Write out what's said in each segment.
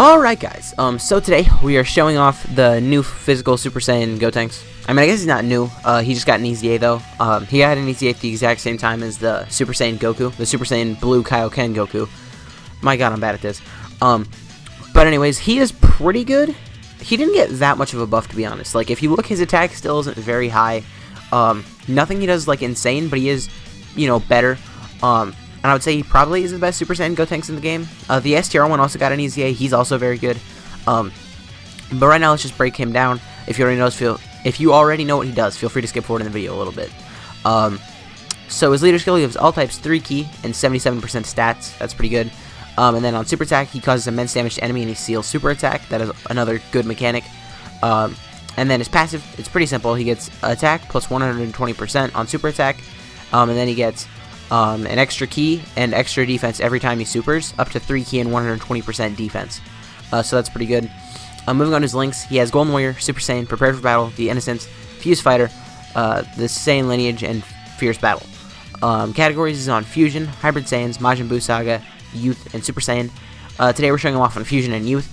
Alright guys, so today we are showing off the new physical Super Saiyan Gotenks. I mean, I guess he's not new, he just got an EZA though. He had an EZA at the exact same time as the Super Saiyan Goku, the Super Saiyan Blue Kaioken Goku. My god, I'm bad at this. But anyways, he is pretty good. He didn't get that much of a buff, to be honest. Like, if you look, his attack still isn't very high. Nothing he does is, like, insane, but he is, you know, better. And I would say he probably is the best Super Saiyan Gotenks in the game. The STR one also got an EZA. He's also very good. But right now, let's just break him down. If you already know what he does, feel free to skip forward in the video a little bit. So his leader skill, he gives all types 3 ki and 77% stats. That's pretty good. And then on super attack, he causes immense damage to enemy and he seals super attack. That is another good mechanic. And then his passive, it's pretty simple. He gets attack plus 120% on super attack. And then he gets an extra ki and extra defense every time he supers, up to 3 ki and 120% defense. So that's pretty good. Moving on to his links, he has Golden Warrior, Super Saiyan, Prepared for Battle, The Innocence, Fused Fighter, the Saiyan Lineage, and Fierce Battle. Categories is on Fusion, Hybrid Saiyans, Majin Buu Saga, Youth, and Super Saiyan. Today we're showing him off on Fusion and Youth.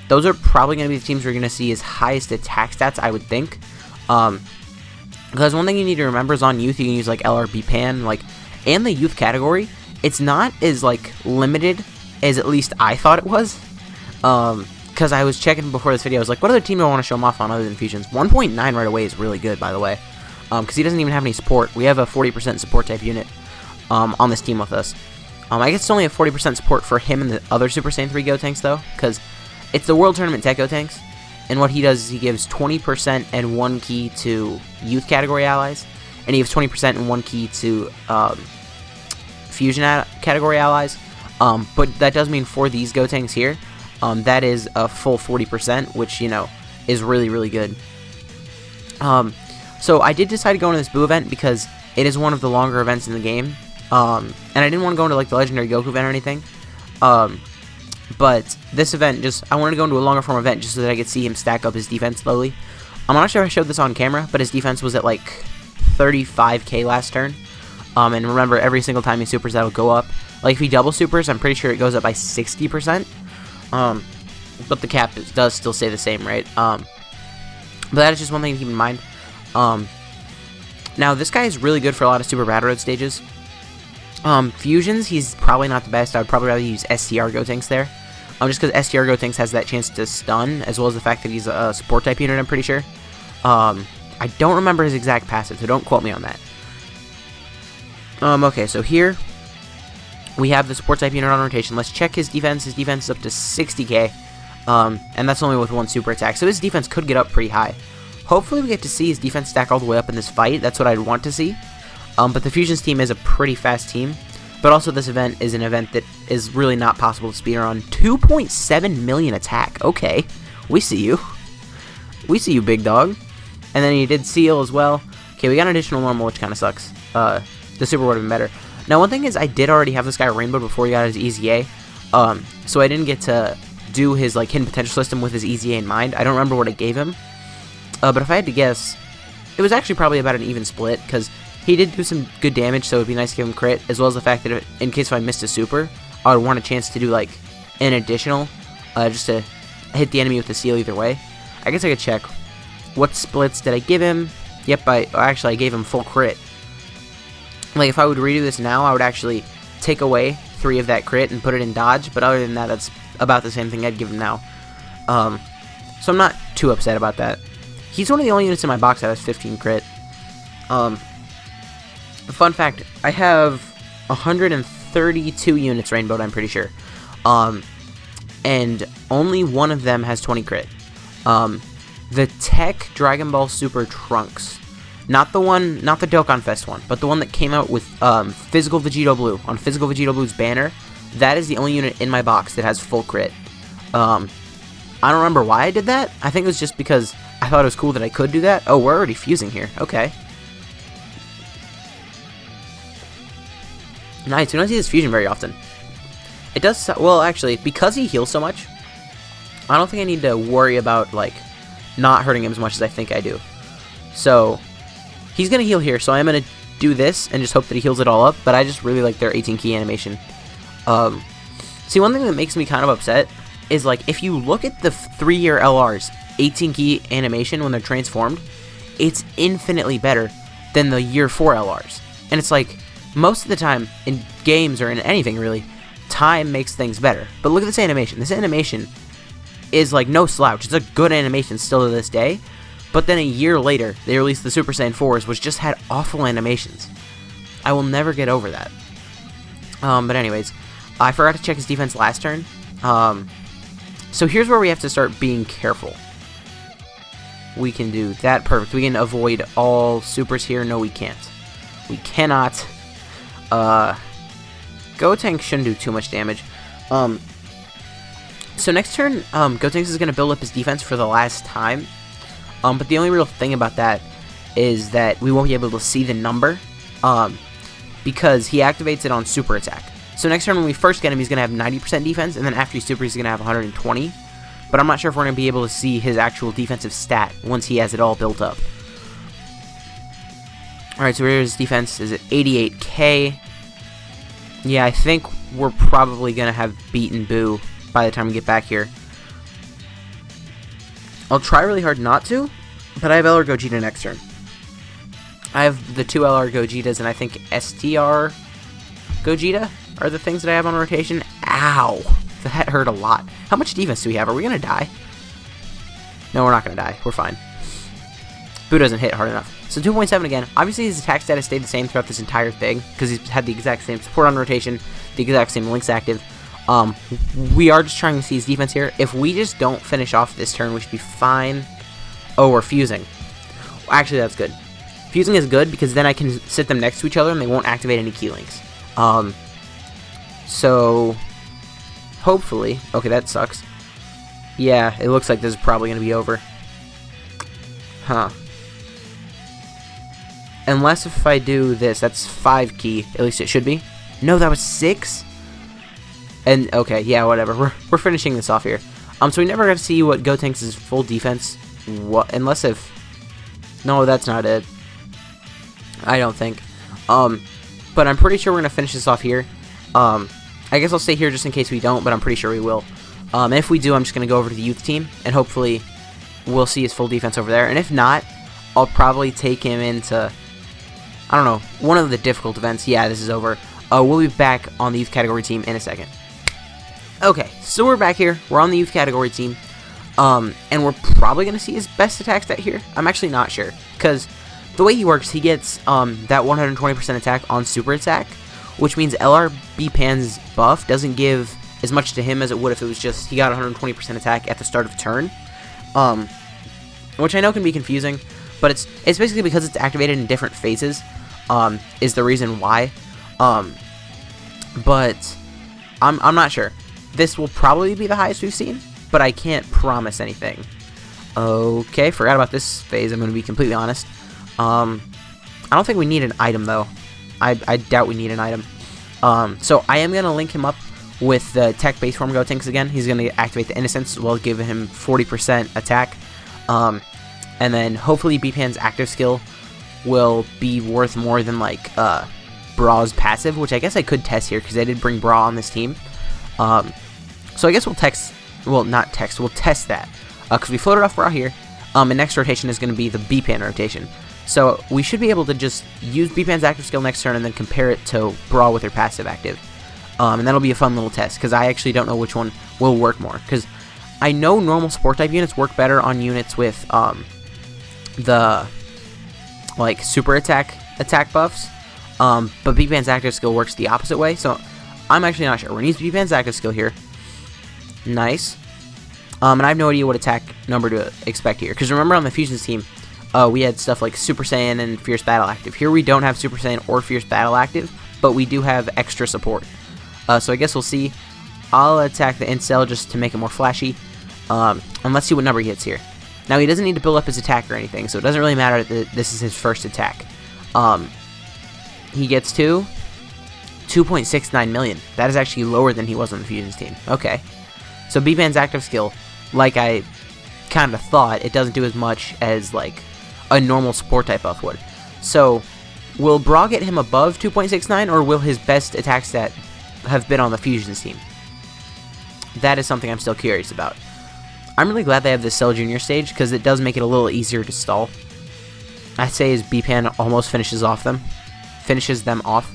Those are probably going to be the teams we're going to see his highest attack stats, I would think. Because one thing you need to remember is on Youth, you can use like LRB Pan, and the Youth category, it's not as limited as at least I thought it was. Because I was checking before this video, I was like, what other team do I want to show him off on other than Fusions? 1.9 right away is really good, by the way. Because he doesn't even have any support. We have a 40% support type unit on this team with us. I guess it's only a 40% support for him and the other Super Saiyan 3 Gotenks, though, because it's the World Tournament Tech Gotenks, and what he does is he gives 20% and 1 ki to Youth category allies, and he gives 20% and 1 ki to Fusion category allies, but that does mean for these Gotenks here, that is a full 40%, which, you know, is really, really good. So I did decide to go into this Buu event because it is one of the longer events in the game. And I didn't want to go into like the Legendary Goku event or anything. But this event, I wanted to go into a longer form event just so that I could see him stack up his defense slowly. I'm not sure if I showed this on camera, but his defense was at like 35k last turn. And remember, every single time he supers, that'll go up. Like if he double supers, I'm pretty sure it goes up by 60%. But the cap does still stay the same, right? But that is just one thing to keep in mind. Now this guy is really good for a lot of Super Battle Road stages. Fusions, he's probably not the best. I would probably rather use STR Gotenks there. Just because STR Gotenks has that chance to stun, as well as the fact that he's a support type unit, I'm pretty sure. I don't remember his exact passive, so don't quote me on that. Okay, so here we have the support type unit on rotation. Let's check his defense. His defense is up to 60k, and that's only with 1 super attack, so his defense could get up pretty high. Hopefully we get to see his defense stack all the way up in this fight. That's what I'd want to see. But the Fusions team is a pretty fast team. But also this event is an event that is really not possible to speedrun. 2.7 million attack. Okay. We see you. We see you, big dog. And then he did seal as well. Okay, we got an additional normal, which kind of sucks. The super would have been better. Now, one thing is I did already have this guy rainbowed before he got his EZA. So I didn't get to do his hidden potential system with his EZA in mind. I don't remember what it gave him. But if I had to guess, it was actually probably about an even split, because he did do some good damage, so it would be nice to give him crit, as well as the fact that in case if I missed a super, I would want a chance to do an additional, just to hit the enemy with the seal either way. I guess I could check. What splits did I give him? Yep, I gave him full crit. Like, if I would redo this now, I would actually take away 3 of that crit and put it in dodge, but other than that, that's about the same thing I'd give him now. So I'm not too upset about that. He's one of the only units in my box that has 15 crit. Fun fact, I have 132 units rainbowed, I'm pretty sure. And only one of them has 20 crit. The Tech Dragon Ball Super Trunks. Not the Dokkan Fest one, but the one that came out with Physical Vegito Blue. On Physical Vegito Blue's banner, that is the only unit in my box that has full crit. I don't remember why I did that. I think it was just because I thought it was cool that I could do that. Oh, we're already fusing here. Okay. Nice. We don't see this fusion very often. It does, well, actually, because he heals so much, I don't think I need to worry about, not hurting him as much as I think I do. So, he's going to heal here, so I'm going to do this and just hope that he heals it all up, but I just really like their 18 key animation. See, one thing that makes me kind of upset is like, if you look at the 3-year LR's 18 key animation when they're transformed, it's infinitely better than the year 4 LRs. And it's like, most of the time in games or in anything really, time makes things better. But look at this animation. This animation is like no slouch. It's a good animation still to this day. But then a year later, they released the Super Saiyan 4s, which just had awful animations. I will never get over that. But anyways, I forgot to check his defense last turn. So here's where we have to start being careful. We can do that. Perfect. We can avoid all supers here. No, we can't. We cannot. Gotenks shouldn't do too much damage. So next turn, Gotenks is going to build up his defense for the last time. But the only real thing about that is that we won't be able to see the number. Because he activates it on super attack. So next turn when we first get him, he's going to have 90% defense. And then after he's super, he's going to have 120. But I'm not sure if we're going to be able to see his actual defensive stat once he has it all built up. Alright, so here's defense is at 88k. Yeah, I think we're probably going to have beaten Boo by the time we get back here. I'll try really hard not to, but I have LR Gogeta next turn. I have the 2 LR Gogetas, and I think STR Gogeta are the things that I have on rotation. Ow! That hurt a lot. How much defense do we have? Are we going to die? No, we're not going to die. We're fine. Boo doesn't hit hard enough. So 2.7 again. Obviously, his attack status stayed the same throughout this entire thing, because he's had the exact same support on rotation, the exact same links active. We are just trying to see his defense here. If we just don't finish off this turn, we should be fine. Oh, we're fusing. Actually, that's good. Fusing is good, because then I can sit them next to each other, and they won't activate any key links. So hopefully... Okay, that sucks. Yeah, it looks like this is probably going to be over. Huh. Unless if I do this, that's 5 key. At least it should be. No, that was 6? And, okay, yeah, whatever. We're finishing this off here. So we never got to see what Gotenks' full defense... What? Unless if... No, that's not it. I don't think. But I'm pretty sure we're going to finish this off here. I guess I'll stay here just in case we don't, but I'm pretty sure we will. If we do, I'm just going to go over to the youth team, and hopefully we'll see his full defense over there. And if not, I'll probably take him into, I don't know, one of the difficult events. Yeah, this is over. We'll be back on the youth category team in a second. Okay, so we're back here. We're on the youth category team. And we're probably going to see his best attack stat here. I'm actually not sure, because the way he works, he gets that 120% attack on super attack, which means LRB Pan's buff doesn't give as much to him as it would if it was just he got 120% attack at the start of turn, which I know can be confusing, but it's basically because it's activated in different phases, is the reason why. But I'm not sure. This will probably be the highest we've seen, but I can't promise anything. Okay, forgot about this phase, I'm going to be completely honest. I don't think we need an item, though. I doubt we need an item. So I am going to link him up with the tech base form Gotenks again. He's going to activate the Innocence, while giving him 40% attack. And then hopefully B-Pan's active skill will be worth more than, like, Braw's passive, which I guess I could test here, because I did bring Braw on this team. So I guess we'll we'll test that. Because we floated off Braw here. And next rotation is going to be the B-Pan rotation. So we should be able to just use B-Pan's active skill next turn and then compare it to Brawl with her passive active. And that'll be a fun little test, because I actually don't know which one will work more. Because I know normal support type units work better on units with the like super attack buffs. But B-Pan's active skill works the opposite way, so I'm actually not sure. We're going to use B-Pan's active skill here. Nice. And I have no idea what attack number to expect here. Because remember on the Fusions team, we had stuff like Super Saiyan and Fierce Battle active. Here we don't have Super Saiyan or Fierce Battle active, but we do have extra support. So I guess we'll see. I'll attack the Incel just to make it more flashy. And let's see what number he hits here. Now he doesn't need to build up his attack or anything, so it doesn't really matter that this is his first attack. He gets to 2.69 million. That is actually lower than he was on the Fusions team. Okay. So B-Pan's active skill, like I kind of thought, it doesn't do as much as like a normal support type buff would. So will Braw get him above 2.69, or will his best attack stat have been on the Fusions team? that is something I'm still curious about. I'm really glad they have the Cell Junior stage, because it does make it a little easier to stall. I'd say his B-Pan almost finishes them off.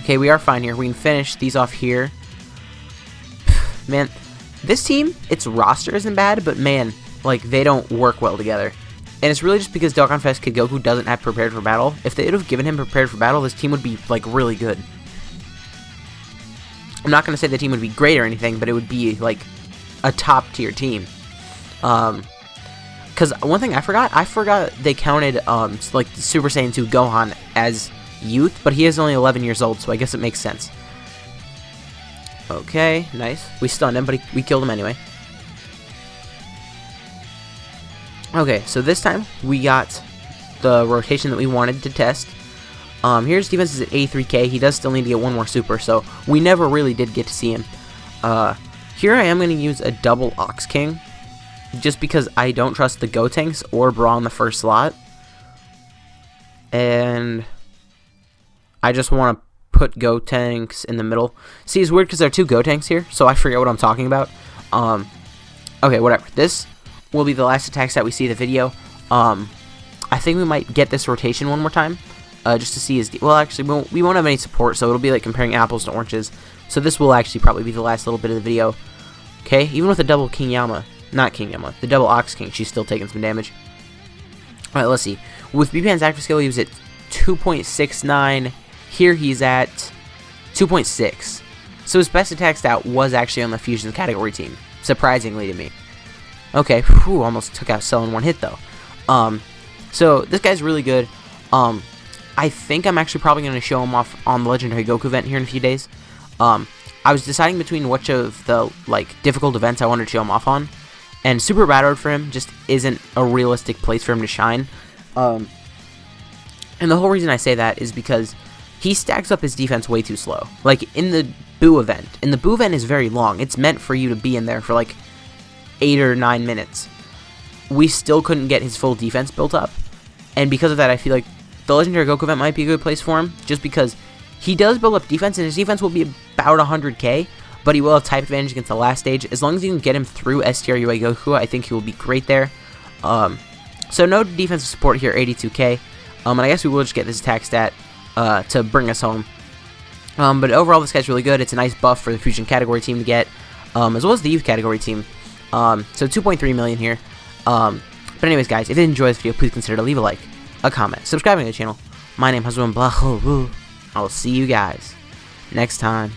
Okay, we are fine here. We can finish these off here. Man, this team, its roster isn't bad, but man, like, they don't work well together. And it's really just because Dokkan Fest Kid Goku doesn't have Prepared for Battle. If they would have given him Prepared for Battle, this team would be, like, really good. I'm not going to say the team would be great or anything, but it would be, like, a top-tier team. Because one thing I forgot they counted, like, Super Saiyan 2 Gohan as youth, but he is only 11 years old, so I guess it makes sense. Okay, nice. We stunned him, but we killed him anyway. Okay, so this time we got the rotation that we wanted to test. Here's defense is at 83k. He does still need to get one more super, so we never really did get to see him. Here I am going to use a double Ox King, just because I don't trust the Gotenks or Bra in the first slot. And I just want to put Gotenks in the middle. See, it's weird because there are two Gotenks here, so I forget what I'm talking about. Okay, whatever. This will be the last attack that we see in the video. I think we might get this rotation one more time, just to see his... Well, actually, we won't have any support, so it'll be like comparing apples to oranges. So this will actually probably be the last little bit of the video. Okay, even with a double the double Ox King, she's still taking some damage. Alright, let's see. With B-Pan's active skill, he was at 2.69. Here he's at 2.6. So his best attack stat was actually on the Fusion category team, surprisingly to me. Okay, whew, almost took out Cell in one hit though. So this guy's really good. I think I'm actually probably going to show him off on the Legendary Goku event here in a few days. I was deciding between which of the difficult events I wanted to show him off on, and Super Battle for him just isn't a realistic place for him to shine. And the whole reason I say that is because he stacks up his defense way too slow. Like in the Boo event, is very long. It's meant for you to be in there for like 8 or 9 minutes. We still couldn't get his full defense built up, and because of that, I feel like the Legendary Goku event might be a good place for him, just because he does build up defense, and his defense will be about 100k, but he will have type advantage against the last stage. As long as you can get him through STRUA Goku, I think he will be great there. So no defensive support here, 82k, and I guess we will just get this attack stat to bring us home. But overall, this guy's really good. It's a nice buff for the Fusion category team to get, as well as the Youth category team. So 2.3 million here. But anyways, guys, if you enjoyed this video, please consider to leave a like, a comment, subscribing to the channel. My name has been Blah. I will see you guys next time.